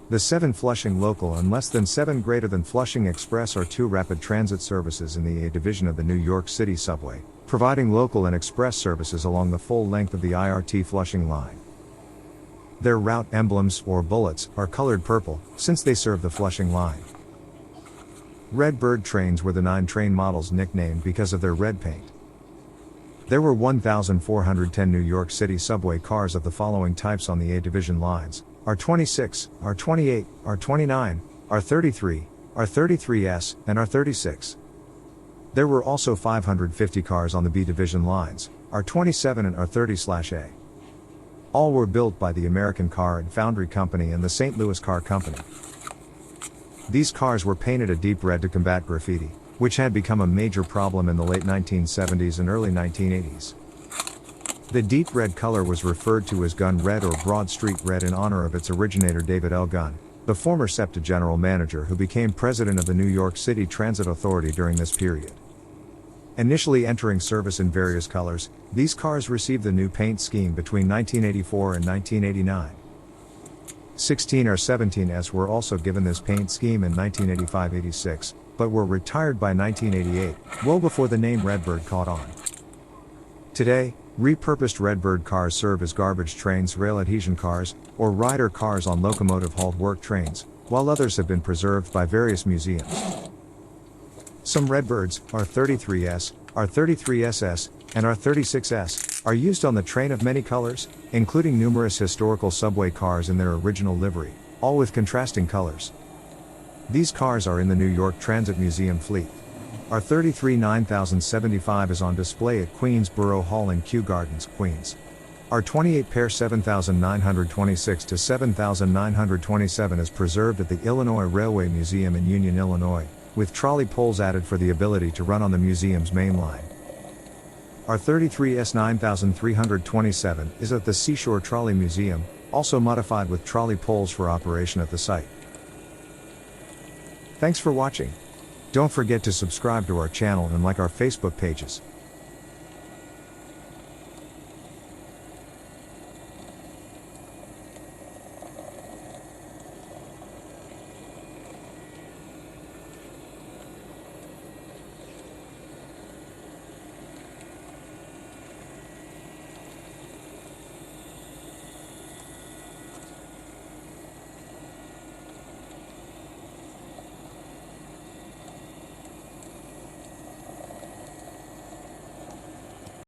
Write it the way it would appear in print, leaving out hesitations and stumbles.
The 7 Flushing Local and less than 7 greater than Flushing Express are 2 rapid transit services in the A division of the New York City Subway, providing local and express services along the full length of the IRT Flushing line. Their route emblems, or bullets, are colored purple, since they serve the Flushing line. Redbird trains were the 9 train models nicknamed because of their red paint. There were 1,410 New York City subway cars of the following types on the A division lines: R26, R28, R29, R33, R33S, and R36. There were also 550 cars on the B division lines, R27 and R30/A. All were built by the American Car and Foundry Company and the St. Louis Car Company. These cars were painted a deep red to combat graffiti, which had become a major problem in the late 1970s and early 1980s. The deep red color was referred to as Gun Red or Broad Street Red in honor of its originator David L. Gunn, the former SEPTA general manager who became president of the New York City Transit Authority during this period. Initially entering service in various colors, these cars received the new paint scheme between 1984 and 1989. 16 or 17S were also given this paint scheme in 1985-86, but were retired by 1988, well before the name Redbird caught on. Today, repurposed Redbird cars serve as garbage trains, rail adhesion cars, or rider cars on locomotive halt work trains, while others have been preserved by various museums. Some Redbirds, R33S, R33SS, and R36S, are used on the train of many colors, including numerous historical subway cars in their original livery, all with contrasting colors. These cars are in the New York Transit Museum fleet. R33 9075 is on display at Queensborough Hall in Kew Gardens, Queens. R28 pair 7926 to 7927 is preserved at the Illinois Railway Museum in Union, Illinois, with trolley poles added for the ability to run on the museum's main line. R33S 9327 is at the Seashore Trolley Museum, also modified with trolley poles for operation at the site. Thanks for watching. Don't forget to subscribe to our channel and like our Facebook pages.